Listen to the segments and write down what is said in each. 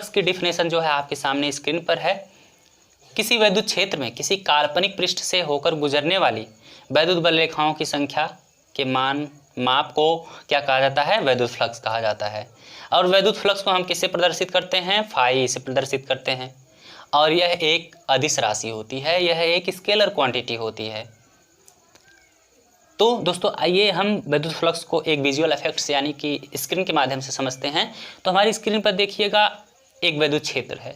इसकी डिफिनेशन जो है आपके सामने स्क्रीन पर है। किसी वैद्युत क्षेत्र में किसी काल्पनिक पृष्ठ से होकर गुजरने वाली वैद्युत बल रेखाओं की संख्या के माप को क्या कहा जाता है? वैद्युत फ्लक्स कहा जाता है। और वैद्युत फ्लक्स को हम किससे प्रदर्शित करते हैं? फाई से प्रदर्शित करते हैं। और यह एक अदिश राशि होती है, यह एक स्केलर क्वांटिटी होती है। तो दोस्तों आइए हम वैद्युत फ्लक्स को एक विजुअल इफेक्ट्स यानी कि स्क्रीन के माध्यम से समझते हैं। तो हमारी स्क्रीन पर देखिएगा एक वैद्युत क्षेत्र है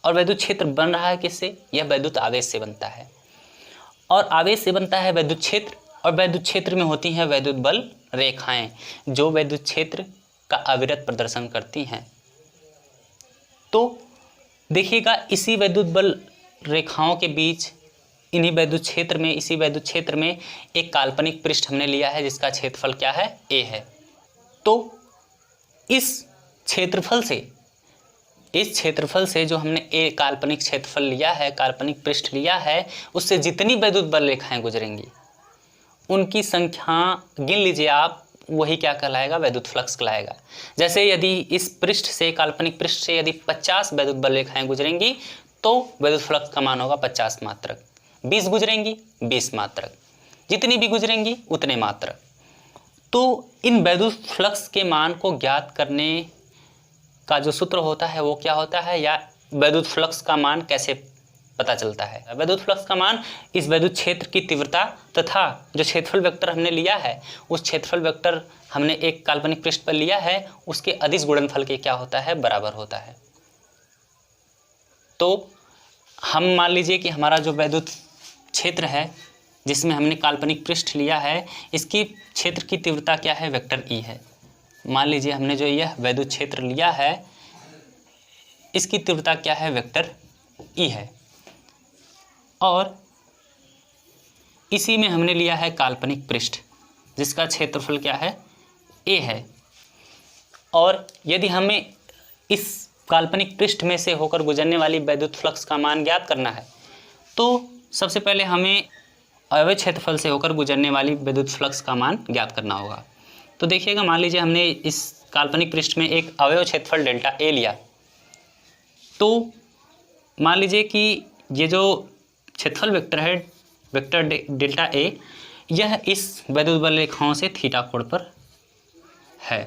और वैद्युत क्षेत्र बन रहा है किससे? यह वैद्युत आवेश से बनता है और आवेश से बनता है वैद्युत क्षेत्र। और वैद्युत क्षेत्र में होती हैं वैद्युत बल रेखाएं जो वैद्युत क्षेत्र का अविरत प्रदर्शन करती हैं। तो देखिएगा इसी वैद्युत बल रेखाओं के बीच इसी वैद्युत क्षेत्र में एक काल्पनिक पृष्ठ हमने लिया है जिसका क्षेत्रफल क्या है? a है। तो इस क्षेत्रफल से जो हमने a काल्पनिक क्षेत्रफल लिया है, काल्पनिक पृष्ठ लिया है, उससे जितनी वैद्युत बल रेखाएं गुजरेंगी उनकी संख्या गिन लीजिए आप, वही क्या कहलाएगा? वैद्युत फ्लक्स कहलाएगा। जैसे यदि इस पृष्ठ से, काल्पनिक पृष्ठ से यदि 50 वैद्युत बल रेखाएं गुजरेंगी तो वैद्युत फ्लक्स का मान होगा 50 मात्रक। 20 गुजरेंगी 20 मात्रक, जितनी भी गुजरेंगी उतने मात्रक। तो इन वैद्युत फ्लक्स के मान को ज्ञात करने का जो सूत्र होता है वो क्या होता है, या वैद्युत फ्लक्स का मान कैसे पता चलता है? वैद्युत फ्लक्स का मान इस वैद्युत क्षेत्र की तीव्रता तथा जो क्षेत्रफल वेक्टर हमने लिया है उस क्षेत्रफल वेक्टर हमने एक काल्पनिक पृष्ठ पर लिया है उसके अदिश गुणनफल के क्या होता है? बराबर होता है। तो हम मान लीजिए कि हमारा जो वैद्युत क्षेत्र है जिसमें हमने काल्पनिक पृष्ठ लिया है, इसकी क्षेत्र की तीव्रता क्या है? वेक्टर ई है। मान लीजिए हमने जो यह वैद्युत क्षेत्र लिया है इसकी तीव्रता क्या है? वेक्टर ई है। और इसी में हमने लिया है काल्पनिक पृष्ठ जिसका क्षेत्रफल क्या है? a है। और यदि हमें इस काल्पनिक पृष्ठ में से होकर गुजरने वाली वैद्युत फ्लक्स का मान ज्ञात करना है तो सबसे पहले हमें अवयव क्षेत्रफल से होकर गुजरने वाली वैद्युत फ्लक्स का मान ज्ञात करना होगा। तो देखिएगा, मान लीजिए हमने इस काल्पनिक पृष्ठ में एक अवयव क्षेत्रफल डेल्टा a लिया। तो मान लीजिए कि ये जो क्षेत्रफल वेक्टर है, वेक्टर डेल्टा a, यह इस वैद्युत बल रेखाओं से थीटा कोण पर है।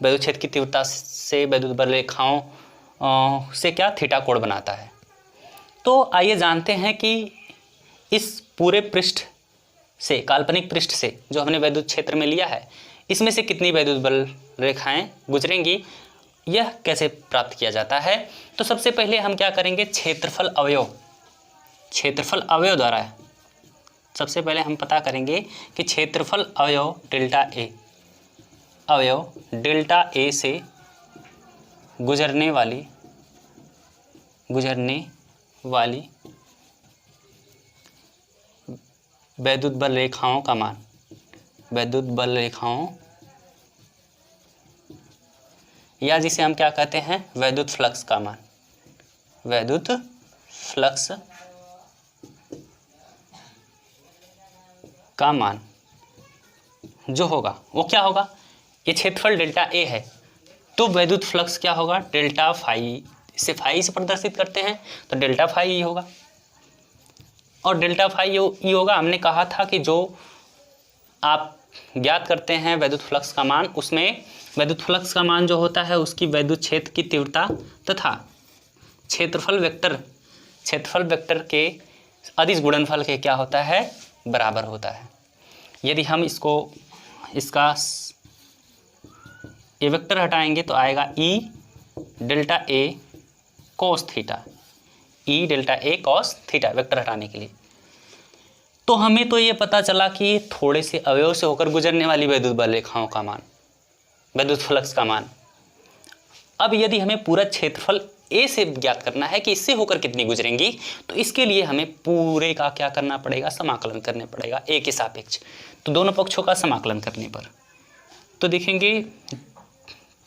वैद्युत क्षेत्र की तीव्रता से वैद्युत बल रेखाओं से क्या? थीटा कोण बनाता है। तो आइए जानते हैं कि इस पूरे पृष्ठ से, काल्पनिक पृष्ठ से जो हमने वैद्युत क्षेत्र में लिया है, इसमें से कितनी वैद्युत बल रेखाएं गुजरेंगी, यह कैसे प्राप्त किया जाता है? तो सबसे पहले हम क्या करेंगे? क्षेत्रफल अवयव द्वारा सबसे पहले हम पता करेंगे कि क्षेत्रफल अवयव डेल्टा ए से गुजरने वाली वैद्युत बल रेखाओं का मान, वैद्युत बल रेखाओं, या जिसे हम क्या कहते हैं? वैद्युत फ्लक्स का मान। वैद्युत फ्लक्स का मान जो होगा वो क्या होगा? ये क्षेत्रफल डेल्टा ए है तो वैद्युत फ्लक्स क्या होगा? डेल्टा फाई, इसे फाई से प्रदर्शित करते हैं तो डेल्टा फाई ई होगा। और डेल्टा फाई ई होगा, हमने कहा था कि जो आप ज्ञात करते हैं वैद्युत फ्लक्स का मान, उसमें वैद्युत फ्लक्स का मान जो होता है उसकी वैद्युत क्षेत्र की तीव्रता तथा क्षेत्रफल वेक्टर के अदिश गुणनफल के क्या होता है? बराबर होता है। यदि हम इसका ये वेक्टर हटाएंगे तो आएगा ई delta A cos theta, E delta A cos theta, vector हटाने के लिए। तो हमें तो ये पता चला कि थोड़े से अवयव से होकर गुजरने वाली वैद्युत बल रेखाओं का मान, वैद्युत फ्लक्स का मान। अब यदि हमें पूरा क्षेत्रफल ए से ज्ञात करना है कि इससे होकर कितनी गुजरेंगी, तो इसके लिए हमें पूरे का क्या करना पड़ेगा? समाकलन करने पड़ेगा ए के सापेक्ष। तो दोनों पक्षों का समाकलन करने पर तो देखेंगे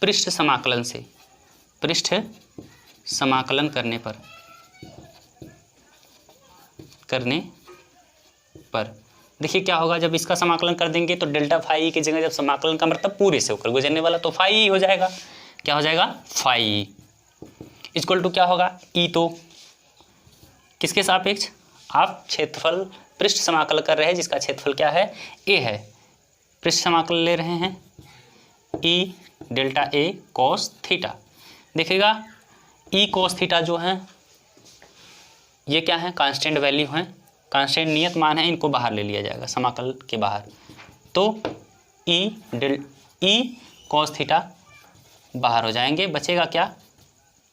पृष्ठ समाकलन करने पर देखिए क्या होगा। जब इसका समाकलन कर देंगे तो डेल्टा फाई की जगह जब समाकलन का मतलब पूरे से होकर गुजरने वाला तो फाई हो जाएगा। क्या हो जाएगा? फाई। इक्वल टू क्या होगा, ई तो किसके सापेक्ष, आप क्षेत्रफल पृष्ठ समाकल कर रहे हैं जिसका क्षेत्रफल क्या है, ए है, पृष्ठ समाकल ले रहे हैं ई डेल्टा ए कॉस थीटा। देखिएगा ई कॉस थीटा जो है ये क्या है, कांस्टेंट वैल्यू है, कांस्टेंट नियत मान है, इनको बाहर ले लिया जाएगा समाकल के बाहर, तो ई कॉस थीटा बाहर हो जाएंगे, बचेगा क्या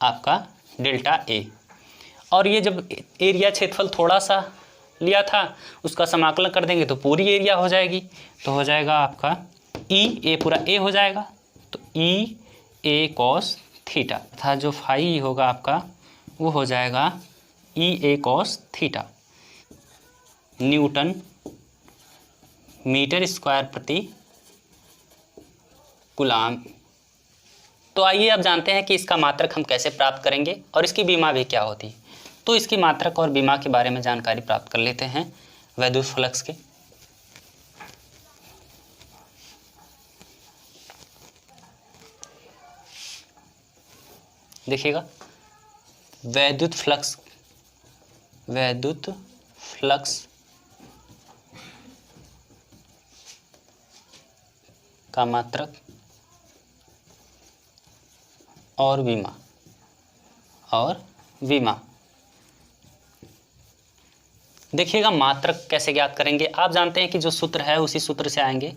आपका डेल्टा ए। और ये जब एरिया क्षेत्रफल थोड़ा सा लिया था उसका समाकलन कर देंगे तो पूरी एरिया हो जाएगी, तो हो जाएगा आपका ई ए पूरा ए हो जाएगा, तो ई ए कॉस थीटा था जो फाई होगा आपका वो हो जाएगा E A cos theta newton metre square प्रति कूलाम। तो आइए अब जानते हैं कि इसका मात्रक हम कैसे प्राप्त करेंगे और इसकी बीमा भी क्या होती है। तो इसकी मात्रक और बीमा के बारे में जानकारी प्राप्त कर लेते हैं वैद्युत फ्लक्स के। देखिएगा वैद्युत फ्लक्स का मात्रक और बीमा। देखिएगा मात्रक कैसे ज्ञात करेंगे, आप जानते हैं कि जो सूत्र है उसी सूत्र से आएंगे।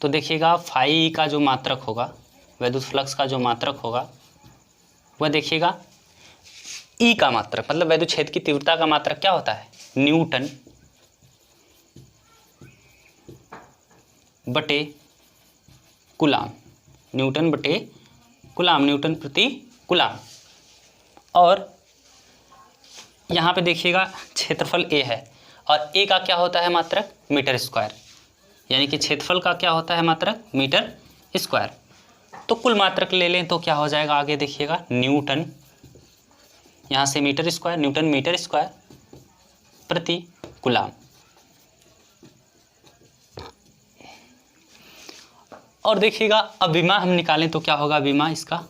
तो देखिएगा फाई का जो मात्रक होगा, वैद्युत फ्लक्स का जो मात्रक होगा वह देखिएगा ई का मात्रक मतलब वैद्युत क्षेत्र की तीव्रता का मात्रक क्या होता है, न्यूटन बटे कूलाम, न्यूटन बटे कूलाम, न्यूटन प्रति कूलाम। और यहाँ पे देखिएगा क्षेत्रफल ए है और ए का क्या होता है मात्रक, मीटर स्क्वायर, यानी कि क्षेत्रफल का क्या होता है मात्रक, मीटर स्क्वायर। तो कुल मात्रक ले लें तो क्या हो जाएगा, आगे देखिएगा न्यूटन, यहाँ से metre square, newton metre square प्रति कूलाम। और देखिएगा अब विमा हम निकालें तो क्या होगा, विमा इसका,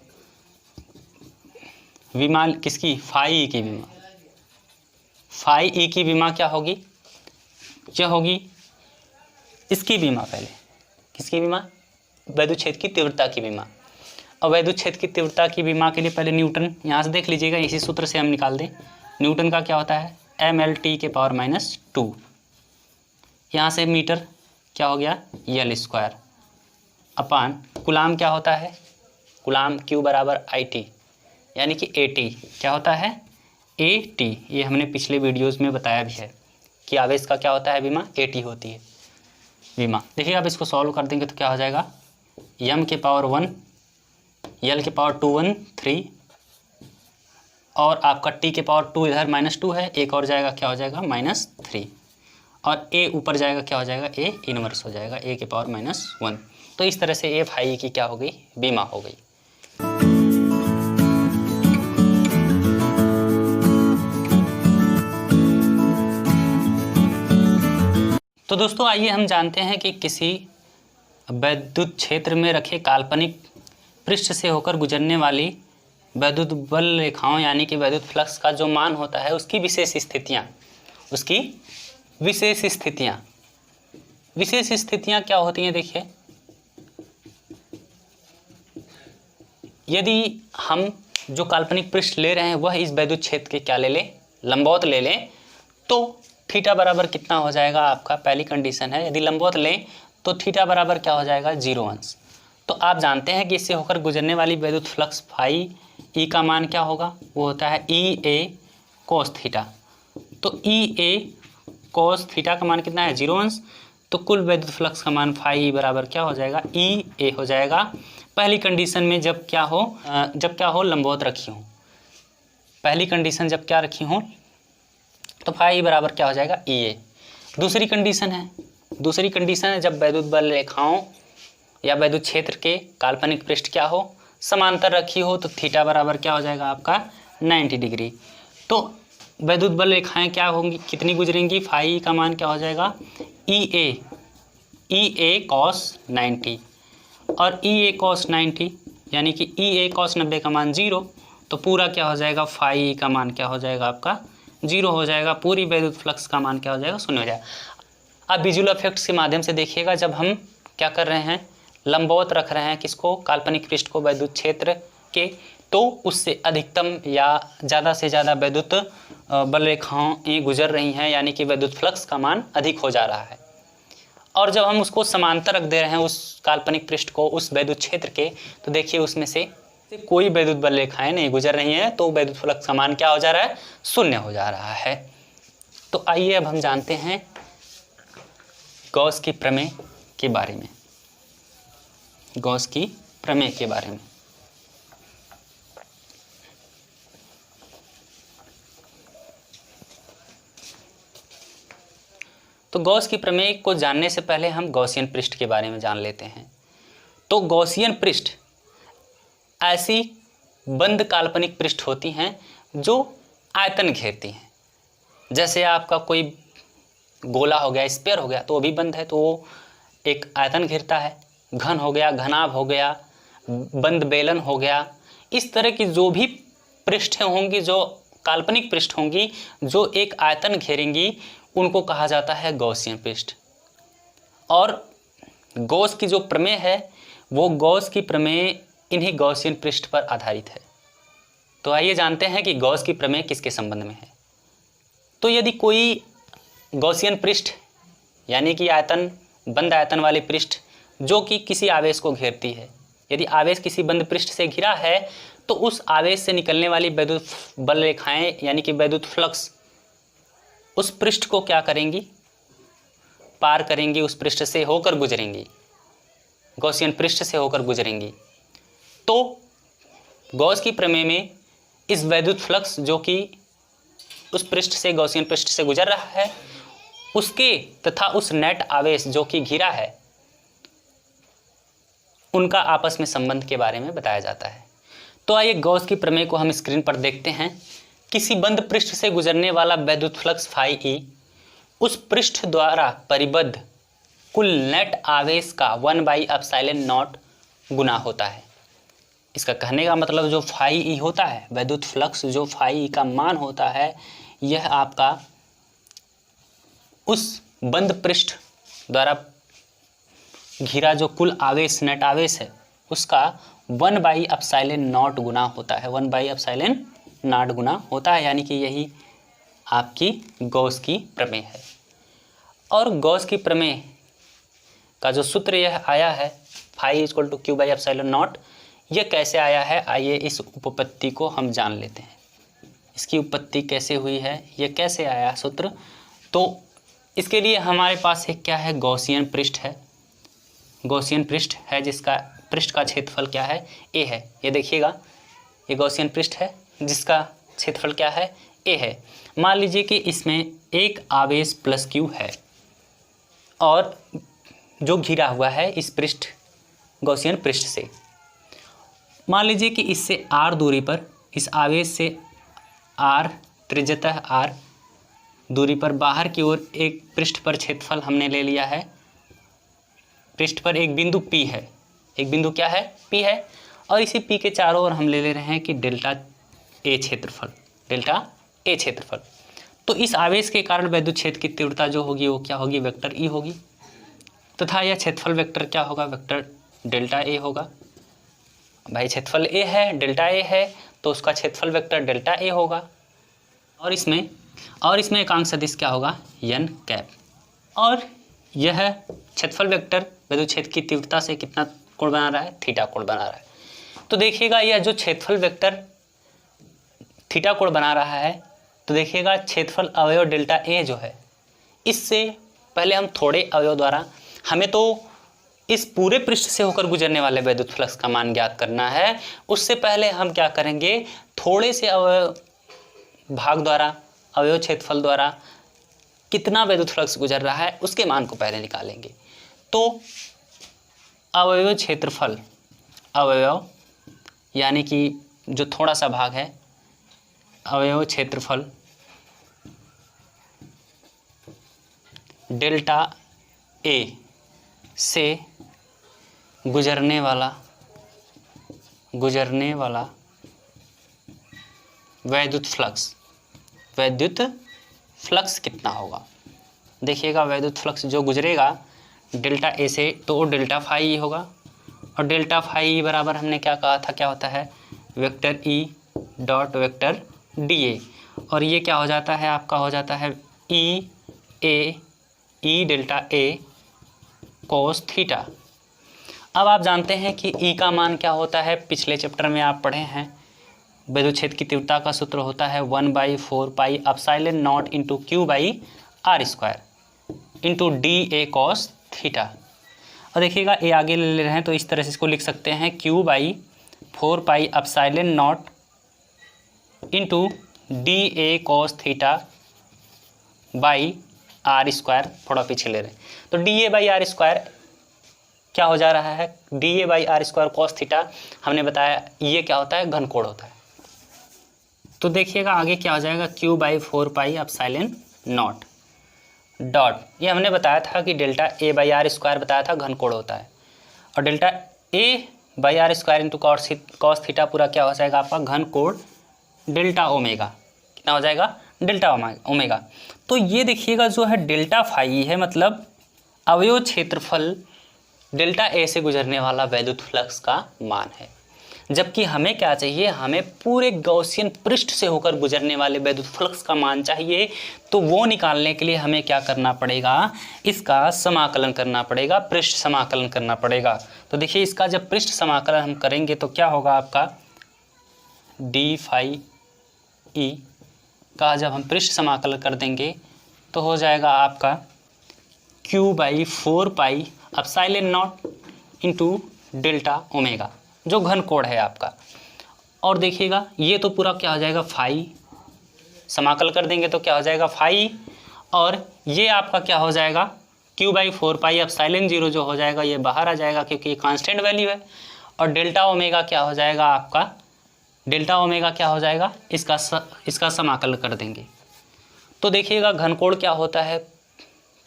विमा किसकी, फाई ई की विमा, फाई ई की विमा क्या होगी, क्या होगी इसकी विमा, पहले किसकी विमा, वैद्युत क्षेत्र की तीव्रता की विमा। और वैद्युत क्षेत्र की तीव्रता की विमा के लिए पहले न्यूटन यहाँ से देख लीजिएगा, इसी सूत्र से हम निकाल दें। न्यूटन का क्या होता है mL/-2, यहाँ से मीटर क्या हो गया L² अपान कूलाम क्या होता है, कूलाम Q बराबर IT यानी कि AT क्या होता है AT। ये हमने पिछले वीडियोस में बताया भी है कि आवेश का क्या होता है विमा, AT होती है विमा। देखिए आप इसको सॉल्व कर देंगे तो क्या हो जाएगा, m⁻1 L⁻2 3 और आपका T⁻2 इधर -2 है, एक और जाएगा क्या हो जाएगा -3 और A ऊपर जाएगा क्या हो जाएगा, A इनवर्स हो जाएगा A⁻1। तो इस तरह से ए फाई की क्या हो गई, बीमा हो गई। तो दोस्तों आइए हम जानते हैं कि किसी वैद्युत क्षेत्र में रखे काल्पनिक पृष्ठ से होकर गुजरने वाली वैद्युत बल रेखाओं यानी कि वैद्युत फ्लक्स का जो मान होता है उसकी विशेष स्थितियां क्या होती हैं। देखिए यदि हम जो काल्पनिक पृष्ठ ले रहे हैं वह इस वैद्युत क्षेत्र के क्या ले लें, लंबवत ले लें, तो थीटा बराबर कितना हो जाएगा आपका, पहली कंडीशन है यदि लंबवत लें तो थीटा बराबर क्या हो जाएगा 0 अंश। तो आप जानते हैं कि इससे होकर गुजरने वाली वैद्युत फ्लक्स फाई ई का मान क्या होगा, वो होता है ई ए कोस थीटा। तो ई ए कोस थीटा का मान कितना है 0 अंश, तो कुल वैद्युत फ्लक्स का मान फाई ई बराबर क्या हो जाएगा, ई ए हो जाएगा। पहली कंडीशन में जब क्या हो लंबवत रखी हो, पहली कंडीशन जब क्या रखी हो तो फाई बराबर क्या हो जाएगा ई ए। दूसरी कंडीशन है जब वैद्युत बल रेखाओं या वैद्युत क्षेत्र के काल्पनिक पृष्ठ क्या हो समांतर रखी हो, तो थीटा बराबर क्या हो जाएगा आपका 90 डिग्री। तो वैद्युत बल रेखाएं क्या होंगी, कितनी गुजरेंगी, फाई का मान क्या हो जाएगा ई ए कॉस 90 और ई ए कॉस 90 यानी कि ई ए कॉस 90 का मान 0, तो पूरा क्या हो जाएगा, फाई का मान क्या हो जाएगा आपका 0 हो जाएगा, पूरी वैद्युत फ्लक्स का मान क्या हो जाएगा 0 हो जाएगा। अब विजुअल इफेक्ट्स के माध्यम से देखिएगा, जब हम क्या कर रहे हैं, लंबवत रख रहे हैं किसको, काल्पनिक पृष्ठ को वैद्युत क्षेत्र के, तो उससे अधिकतम या ज़्यादा से ज़्यादा वैद्युत बल रेखाएं गुजर रही हैं, यानी कि वैद्युत फ्लक्स का मान अधिक हो जा रहा है। और जब हम उसको समांतर रख दे रहे हैं उस काल्पनिक पृष्ठ को उस वैद्युत क्षेत्र के, तो देखिए उसमें से कोई वैद्युत बल रेखाएं नहीं गुजर रही हैं, तो वैद्युत फ्लक्स का मान क्या हो जा रहा है, 0 हो जा रहा है। तो आइए अब हम जानते हैं गॉस की प्रमेय के बारे में, गॉस की प्रमेय के बारे में। तो गॉस की प्रमेय को जानने से पहले हम गॉसियन पृष्ठ के बारे में जान लेते हैं। तो गॉसियन पृष्ठ ऐसी बंद काल्पनिक पृष्ठ होती हैं जो आयतन घेरती हैं। जैसे आपका कोई गोला हो गया, स्फीयर हो गया, तो वो भी बंद है, तो वो एक आयतन घेरता है। घन हो गया, घनाभ हो गया, बंद बेलन हो गया, इस तरह की जो भी पृष्ठें होंगी, जो काल्पनिक पृष्ठ होंगी जो एक आयतन घेरेंगी, उनको कहा जाता है गॉसियन पृष्ठ। और गॉस की जो प्रमेय है, वो गॉस की प्रमेय इन्हीं गॉसियन पृष्ठ पर आधारित है। तो आइए जानते हैं कि गॉस की प्रमेय किसके संबंध में है। तो यदि कोई गॉसियन पृष्ठ यानी कि आयतन, बंद आयतन वाली पृष्ठ जो कि किसी आवेश को घेरती है, यदि आवेश किसी बंद पृष्ठ से घिरा है, तो उस आवेश से निकलने वाली वैद्युत बल रेखाएं यानी कि वैद्युत फ्लक्स उस पृष्ठ को क्या करेंगी, पार करेंगी, उस पृष्ठ से होकर गुजरेंगी, गॉसियन पृष्ठ से होकर गुजरेंगी। तो गॉस की प्रमेय में इस वैद्युत फ्लक्स जो कि उस पृष्ठ से, गॉसियन पृष्ठ से गुजर रहा है, उसके तथा उस नेट आवेश जो कि घिरा है, उनका आपस में संबंध के बारे में बताया जाता है। तो आइए गॉस की प्रमेय को हम स्क्रीन पर देखते हैं। किसी बंद पृष्ठ से गुजरने वाला वैद्युत फ्लक्स फाई ई उस पृष्ठ द्वारा परिबद्ध कुल नेट आवेश का 1/ε0 गुना होता है। इसका कहने का मतलब जो फाई ई होता है, वैद्युत फ्लक्स जो फाई ई का मान होता है, यह आपका उस बंद पृष्ठ द्वारा घिरा जो कुल आवेश, नेट आवेश है, उसका 1/ε0 गुना होता है, 1/ε0 गुना होता है, यानी कि यही आपकी गॉस की प्रमेय है। और गॉस की प्रमेय का जो सूत्र यह आया है, फाई = q/ε0, यह कैसे आया है, आइए इस उपपत्ति को हम जान लेते हैं। इसकी उपपत्ति कैसे हुई है, यह कैसे आया सूत्र। तो इसके लिए हमारे पास एक क्या है, गॉसियन पृष्ठ है। गॉसियन पृष्ठ है जिसका पृष्ठ का क्षेत्रफल क्या है, a है। ये देखिएगा, ये गॉसियन पृष्ठ है जिसका क्षेत्रफल क्या है, a है। मान लीजिए कि इसमें एक आवेश प्लस q है और जो घिरा हुआ है इस पृष्ठ, गॉसियन पृष्ठ से। मान लीजिए कि इससे r दूरी पर, इस आवेश से r, त्रिज्यतः r दूरी पर बाहर की ओर एक पृष्ठ पर क्षेत्रफल हमने ले लिया है। पृष्ठ पर एक बिंदु P है, एक बिंदु क्या है, P है, और इसी P के चारों ओर हम ले रहे हैं कि डेल्टा A क्षेत्रफल, डेल्टा A क्षेत्रफल। तो इस आवेश के कारण वैद्युत क्षेत्र की तीव्रता जो होगी वो क्या होगी, वेक्टर E होगी, तथा यह क्षेत्रफल वेक्टर क्या होगा, वेक्टर डेल्टा A होगा। भाई क्षेत्रफल A है, डेल्टा A है, तो उसका क्षेत्रफल वेक्टर डेल्टा A होगा। और इसमें एकांक सदिश क्या होगा, n कैप। और यह क्षेत्रफल वेक्टर वैद्युत क्षेत्र की तीव्रता से कितना कोण बना रहा है, थीटा कोण बना रहा है। तो देखिएगा यह जो क्षेत्रफल वेक्टर थीटा कोण बना रहा है, तो देखिएगा क्षेत्रफल अवयव डेल्टा ए जो है, इससे पहले हम थोड़े अवयव द्वारा, हमें तो इस पूरे पृष्ठ से होकर गुजरने वाले वैद्युत फ्लक्स का मान ज्ञात करना है। उससे पहले हम क्या करेंगे, थोड़े से अवयव भाग द्वारा, अवयव क्षेत्रफल द्वारा कितना वैद्युत फ्लक्स गुजर रहा है उसके मान को पहले निकालेंगे। तो अवयव क्षेत्रफल, अवयव यानी कि जो थोड़ा सा भाग है, अवयव क्षेत्रफल डेल्टा ए से गुजरने वाला वैद्युत फ्लक्स कितना होगा। देखिएगा वैद्युत फ्लक्स जो गुजरेगा डेल्टा ए से, तो वो डेल्टा फाई होगा, और डेल्टा फाई बराबर हमने क्या कहा था, क्या होता है, vector E dot vector D A, और ये क्या हो जाता है, आपका हो जाता है ई डेल्टा ए कोस थीटा। अब आप जानते हैं कि ई का मान क्या होता है, पिछले चैप्टर में आप पढ़े हैं, वैद्युत क्षेत्र की तीव्रता का सूत्र होता है 1/4 pi epsilon naught into Q by R square into D A cos theta. और देखिएगा ए आगे ले रहे हैं तो इस तरह से इसको लिख सकते हैं Q/4 pi epsilon naught into D A cos theta by R square, थोड़ा पीछे ले रहे हैं, तो D A by R square क्या हो जा रहा है, D A by R square cos theta, हमने बताया ये क्या होता है, घन कोण होता है। तो देखिएगा आगे क्या हो जाएगा, Q/4 pi epsilon not dot, ये हमने बताया था कि delta A by R square बताया था घन कोण होता है, और delta A by R square into cos theta पूरा क्या हो जाएगा आपका घन कोण डेल्टा ओमेगा, कितना हो जाएगा, डेल्टा ओमेगा। तो ये देखिएगा जो है डेल्टा फाई है, मतलब अवयव क्षेत्रफल डेल्टा ए से गुजरने वाला वैद्युत फ्लक्स का मान है, जबकि हमें क्या चाहिए, हमें पूरे गॉसियन पृष्ठ से होकर गुजरने वाले वैद्युत फ्लक्स का मान चाहिए। तो वो निकालने के लिए हमें क्या करना पड़ेगा, इसका समाकलन करना पड़ेगा, पृष्ठ समाकलन करना पड़ेगा। तो देखिए इसका जब पृष्ठ समाकलन हम करेंगे तो क्या होगा आपका, डी फाई ई का जब हम पृष्ठ समाकलन कर देंगे तो हो जाएगा आपका Q/4 pi epsilon naught into delta omega, जो घन कोण है आपका। और देखिएगा ये तो पूरा क्या हो जाएगा, फाई, समाकल कर देंगे तो क्या हो जाएगा फाई, और ये आपका क्या हो जाएगा Q/4 पाई एप्सिलॉन 0 जो हो जाएगा ये बाहर आ जाएगा क्योंकि ये कांस्टेंट वैल्यू है, और डेल्टा ओमेगा क्या हो जाएगा आपका, डेल्टा ओमेगा क्या हो जाएगा, इसका समाकल कर देंगे। तो देखिएगा घन कोण क्या होता है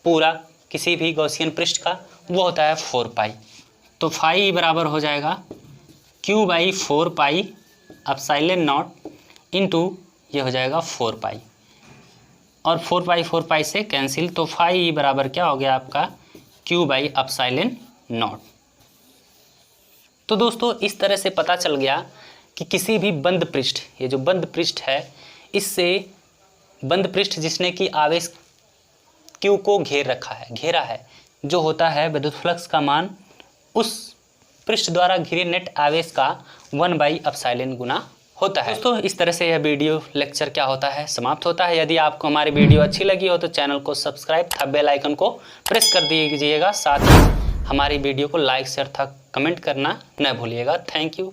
पूरा किसी भी गॉसियन पृष्ठ का, वो होता है 4 पाई। तो फाई बराबर हो जाएगा Q/4 pi epsilon naught into ये हो जाएगा 4 पाई, और 4 पाई से कैंसिल, तो फाई बराबर क्या हो गया आपका Q/एप्सिलॉन नॉट। तो दोस्तों इस तरह से पता चल गया कि किसी भी बंद पृष्ठ, ये जो बंद पृष्ठ है, इससे बंद पृष्ठ जिसने कि आवेश Q को घेरा है, जो होता है विद्युत फ्लक्स का मान उस पृष्ठ द्वारा घिरे नेट आवेश का 1/एप्सिलॉन गुना होता है। दोस्तों इस तरह से यह वीडियो लेक्चर क्या होता है समाप्त होता है। यदि आपको हमारी वीडियो अच्छी लगी हो तो चैनल को सब्सक्राइब तथा बेल आइकन को प्रेस कर दीजिएगा, साथ ही हमारी वीडियो को लाइक शेयर तथा कमेंट करना न भूलिएगा। Thank you.